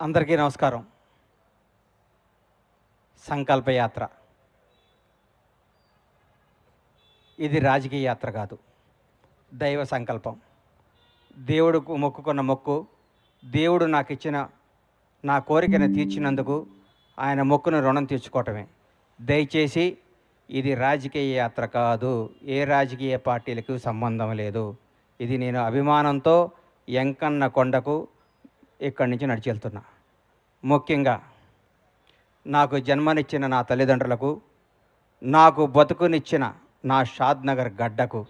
అందరికీ నమస్కారం. సంకల్పయాత్ర ఇది రాజకీయ యాత్ర కాదు, దైవ సంకల్పం. దేవుడుకు మొక్కుకున్న మొక్కు, దేవుడు నాకు ఇచ్చిన నా కోరికను తీర్చినందుకు ఆయన మొక్కును రుణం తీర్చుకోవటమే. దయచేసి ఇది రాజకీయ యాత్ర కాదు, ఏ రాజకీయ పార్టీలకు సంబంధం లేదు. ఇది నేను అభిమానంతో ఎంకన్న కొండకు ఇక్కడి నుంచి నడిచి వెళ్తున్నా. ముఖ్యంగా నాకు జన్మనిచ్చిన నా తల్లిదండ్రులకు, నాకు బతుకునిచ్చిన నా షాద్నగర్ గడ్డకు,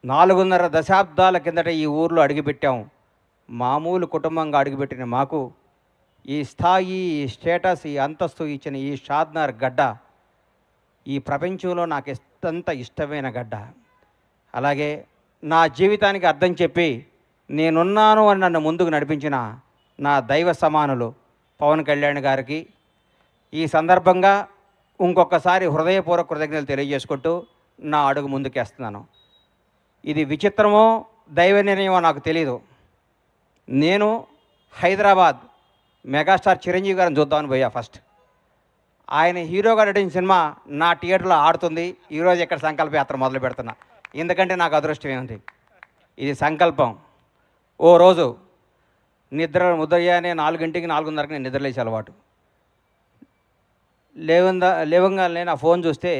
4.5 దశాబ్దాల కిందట ఈ ఊర్లో అడుగుపెట్టాం. మామూలు కుటుంబంగా అడుగుపెట్టిన మాకు ఈ స్థాయి, ఈ స్టేటస్, ఈ అంతస్తు ఇచ్చిన ఈ షాద్నగర్ గడ్డ ఈ ప్రపంచంలో నాకు ఎంత ఇష్టమైన గడ్డ. అలాగే నా జీవితానికి అర్థం చెప్పి నేనున్నాను అని నన్ను ముందుకు నడిపించిన నా దైవ సమానులు పవన్ కళ్యాణ్ గారికి ఈ సందర్భంగా ఇంకొకసారి హృదయపూర్వక కృతజ్ఞతలు తెలియజేసుకుంటూ నా అడుగు ముందుకేస్తున్నాను. ఇది విచిత్రమో దైవ నిర్ణయమో నాకు తెలీదు. నేను హైదరాబాద్ మెగాస్టార్ చిరంజీవి గారిని చూద్దామని పోయా. ఫస్ట్ ఆయన హీరోగా నటించిన సినిమా నా థియేటర్లో ఆడుతుంది. ఈరోజు ఇక్కడ సంకల్ప యాత్ర మొదలు పెడుతున్నా. ఎందుకంటే నాకు అదృష్టం ఏముంది, ఇది సంకల్పం. ఓ రోజు ఉదయాన్నే 4 గంటలకి 4:30కి నేను నిద్రలేసే అలవాటు. లేవంగానే నా ఫోన్ చూస్తే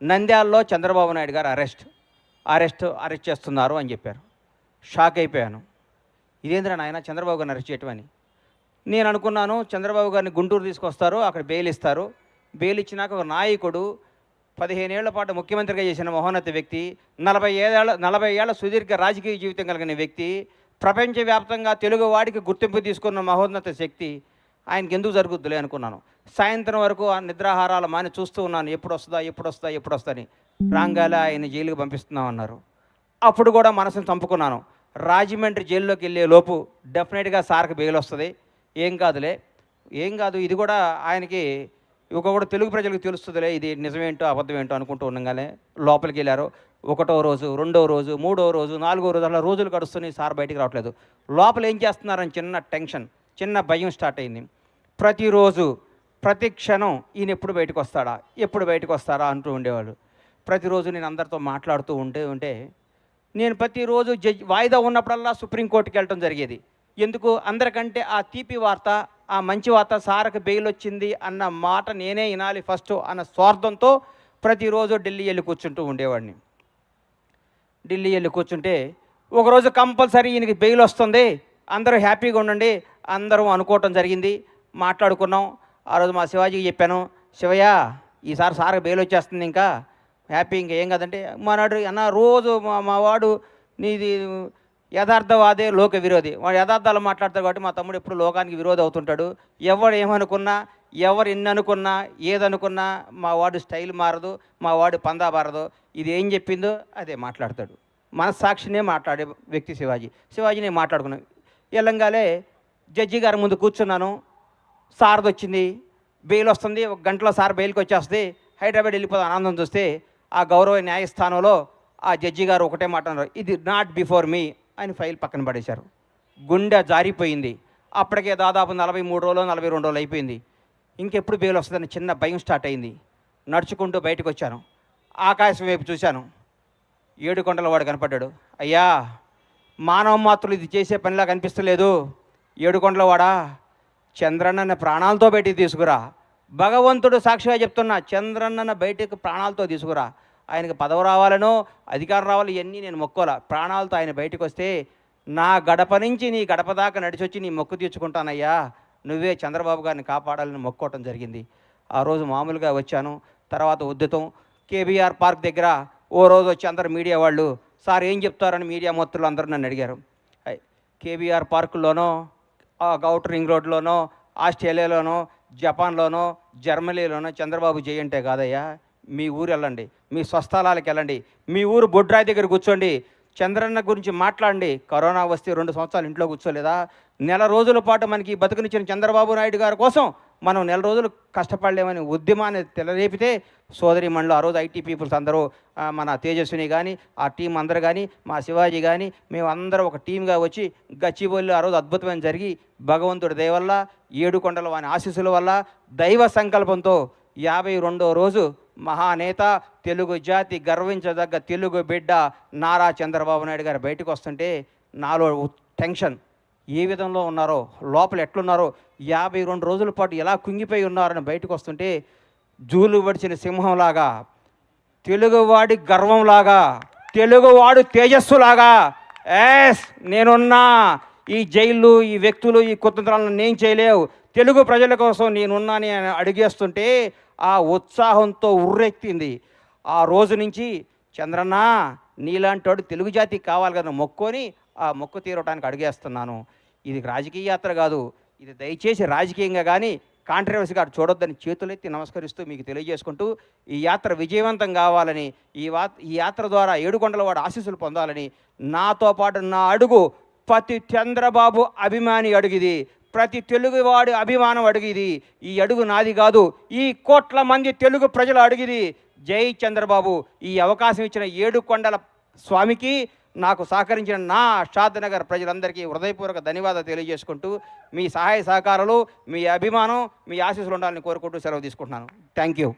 నంద్యాలలో చంద్రబాబు నాయుడు గారు అరెస్ట్ చేస్తున్నారు అని చెప్పారు. షాక్ అయిపోయాను. ఇదేంద్రా నాయన చంద్రబాబు గారిని అరెస్ట్ చేయటం అని. నేను అనుకున్నాను చంద్రబాబు గారిని గుంటూరు తీసుకొస్తారు, అక్కడ బెయిల్ ఇస్తారు. బెయిల్ ఇచ్చినాక ఒక నాయకుడు 15 ఏళ్ల పాటు ముఖ్యమంత్రిగా చేసిన మహోన్నత వ్యక్తి, 40 ఏళ్ల సుదీర్ఘ రాజకీయ జీవితం కలిగిన వ్యక్తి, ప్రపంచవ్యాప్తంగా తెలుగు వాడికి గుర్తింపు తీసుకున్న మహోన్నత శక్తి ఆయనకి ఎందుకు జరుగుద్దులే అనుకున్నాను. సాయంత్రం వరకు ఆ నిద్రాహారాలు మాని చూస్తూ ఉన్నాను, ఎప్పుడు వస్తుందా అని. రాంగాలే ఆయన జైలుకి పంపిస్తున్నామన్నారు. అప్పుడు కూడా మనసును చంపుకున్నాను. రాజమండ్రి జైల్లోకి వెళ్ళే లోపు డెఫినెట్గా సార్కి బెయిల్ వస్తుంది, ఏం కాదు ఇది కూడా ఆయనకి కూడా తెలుగు ప్రజలకు తెలుస్తుందిలే, ఇది నిజమేంటో అబద్ధమేంటో అనుకుంటూ ఉండగానే లోపలికి వెళ్ళారు. 1వ రోజు, 2వ రోజు, 3వ రోజు, 4వ రోజు, అలా రోజులు గడుస్తున్నాయి. సార్ బయటికి రావట్లేదు. లోపల ఏం చేస్తున్నారని చిన్న టెన్షన్, చిన్న భయం స్టార్ట్ అయింది. ప్రతిరోజు ప్రతి క్షణం ఈయన ఎప్పుడు బయటకు వస్తారా అంటూ ఉండేవాళ్ళు. ప్రతిరోజు నేను అందరితో మాట్లాడుతూ ఉంటే నేను ప్రతిరోజు వాయిదా ఉన్నప్పుడల్లా సుప్రీంకోర్టుకి వెళ్ళటం జరిగేది. ఎందుకు? అందరికంటే ఆ తీపి వార్త, ఆ మంచి వార్త, సార్కి బెయిల్ వచ్చింది అన్న మాట నేనే వినాలి ఫస్ట్ అన్న స్వార్థంతో ప్రతిరోజు ఢిల్లీ వెళ్ళి కూర్చుంటూ ఉండేవాడిని. ఢిల్లీ వెళ్ళి కూర్చుంటే ఒకరోజు కంపల్సరీ ఈయనకి బెయిల్ వస్తుంది, అందరూ హ్యాపీగా ఉండండి అందరూ అనుకోవటం జరిగింది. మాట్లాడుకున్నాం. ఆ రోజు మా శివాజీకి చెప్పాను, శివయ్య ఈసారి సార్కి బెయిల్ వచ్చేస్తుంది, ఇంకా హ్యాపీ, ఇంకా ఏం కాదంటే మానాడు అన్న రోజు మా వాడు నీది యథార్థవాదే లోక విరోధి, వాడు యథార్థాలు మాట్లాడతాడు కాబట్టి మా తమ్ముడు ఎప్పుడు లోకానికి విరోధి అవుతుంటాడు. ఎవరు ఏమనుకున్నా, ఎవరు ఎన్ని అనుకున్నా, ఏదనుకున్నా మా వాడు స్టైల్ మారదు, మా వాడు పందా మారదు. ఇది ఏం చెప్పిందో అదే మాట్లాడతాడు. మనస్సాక్షినే మాట్లాడే వ్యక్తి శివాజీ నేను మాట్లాడుకున్నాను. ఎల్లంగాలే జడ్జి గారి ముందు కూర్చున్నాను. సార్ది వచ్చింది, బెయిల్ వస్తుంది, 1 గంటలో సార్ బెయిల్కి వచ్చేస్తుంది, హైదరాబాద్ వెళ్ళిపోతే ఆనందం చూస్తే ఆ గౌరవ న్యాయస్థానంలో ఆ జడ్జి గారు ఒకటే మాట అన్నారు, ఇది నాట్ బిఫోర్ మీ అని ఫైల్ పక్కన పడేశారు. గుండె జారిపోయింది. అప్పటికే దాదాపు 43 రోజులు 42 రోజులు అయిపోయింది. ఇంకెప్పుడు బెయిల్ వస్తుందని చిన్న భయం స్టార్ట్ అయింది. నడుచుకుంటూ బయటకు వచ్చాను. ఆకాశం వైపు చూశాను. 7 కొండల వాడు కనపడ్డాడు. అయ్యా మానవ మాత్రులు ఇది చేసే పనిలా కనిపిస్తలేదు, 7 కొండల వాడా చంద్రన్నని ప్రాణాలతో బయటికి తీసుకురా. భగవంతుడు సాక్షిగా చెప్తున్నా, చంద్రన్నను బయటకు ప్రాణాలతో తీసుకురా. ఆయనకు పదవి రావాలనో అధికారం రావాలి, ఇవన్నీ నేను మొక్కోలా. ప్రాణాలతో ఆయన బయటకు వస్తే నా గడప నుంచి నీ గడప దాకా నడిచొచ్చి నీ మొక్కు తీర్చుకుంటానయ్యా, నువ్వే చంద్రబాబు గారిని కాపాడాలని మొక్కోవటం జరిగింది. ఆ రోజు మామూలుగా వచ్చాను. తర్వాత ఉద్యతం కేబీఆర్ పార్క్ దగ్గర ఓ రోజు వచ్చి అందరు మీడియా వాళ్ళు, సార్ ఏం చెప్తారని మీడియా మొత్తులు అందరూ నన్ను అడిగారు. కేబీఆర్ పార్కులోనో, ఔటర్ రింగ్ రోడ్లోనో, ఆస్ట్రేలియాలోనో, జపాన్లోనో, జర్మనీలోనో చంద్రబాబు జై అంటే కాదయ్యా, మీ ఊరు వెళ్ళండి, మీ స్వస్థలాలకు వెళ్ళండి, మీ ఊరు బొడ్రాయి దగ్గర కూర్చోండి, చంద్రన్న గురించి మాట్లాడండి. కరోనా వస్తే 2 సంవత్సరాలు ఇంట్లో కూర్చోలేదా? నెల రోజుల పాటు మనకి బతుకునిచ్చిన చంద్రబాబు నాయుడు గారి కోసం మనం నెల రోజులు కష్టపడలేమని ఉద్యమాన్ని తెలరేపితే సోదరిమణులు ఆ రోజు ఐటీ పీపుల్స్ అందరూ మన తేజస్విని కానీ ఆ టీం అందరూ కానీ మా శివాజీ కానీ మేము అందరం ఒక టీంగా వచ్చి గచ్చిబౌలిలో ఆ రోజు అద్భుతమైన జరిగి భగవంతుడి దయ వల్ల ఏడుకొండల వాని ఆశీస్సుల వల్ల దైవ సంకల్పంతో 52వ రోజు మహానేత తెలుగు జాతి గర్వించదగ్గ తెలుగు బిడ్డ నారా చంద్రబాబు నాయుడు గారు బయటకు వస్తుంటే నాలో టెన్షన్, ఏ విధంలో ఉన్నారో లోపల ఎట్లున్నారో 52 రోజుల పాటు ఎలా కుంగిపోయి ఉన్నారని బయటకు వస్తుంటే జూలు పడిచిన సింహంలాగా, తెలుగువాడి గర్వంలాగా, తెలుగువాడు తేజస్సులాగా ఎస్ నేనున్నా, ఈ జైళ్ళు ఈ వ్యక్తులు ఈ కుతంత్రాలను నేను చేయలేవు, తెలుగు ప్రజల కోసం నేనున్నాని అడిగేస్తుంటే ఆ ఉత్సాహంతో ఉర్రెక్కింది. ఆ రోజు నుంచి చంద్రన్న నీలాంటోడు తెలుగు జాతికి కావాలి కదా మొక్కొని ఆ మొక్కు తీరటానికి అడిగేస్తున్నాను. ఇది రాజకీయ యాత్ర కాదు, ఇది దయచేసి రాజకీయంగా కానీ కాంట్రవర్సీగా చూడొద్దని చేతులెత్తి నమస్కరిస్తూ మీకు తెలియజేసుకుంటూ ఈ యాత్ర విజయవంతం కావాలని, ఈ యాత్ర ద్వారా ఏడుకొండలవాడు ఆశీస్సులు పొందాలని, నాతో పాటు నా అడుగు ప్రతి చంద్రబాబు అభిమాని అడుగుది, ప్రతి తెలుగువాడి అభిమానం అడుగుది. ఈ అడుగు నాది కాదు, ఈ కోట్ల మంది తెలుగు ప్రజలు అడుగుది. జై చంద్రబాబు. ఈ అవకాశం ఇచ్చిన ఏడుకొండల స్వామికి, నాకు సహకరించిన నా షాద్నగర్ ప్రజలందరికీ హృదయపూర్వక ధన్యవాదాలు తెలియజేసుకుంటూ మీ సహాయ సహకారాలు, మీ అభిమానం, మీ ఆశీస్సులు ఉండాలని కోరుకుంటూ సెలవు తీసుకుంటున్నాను. Thank you.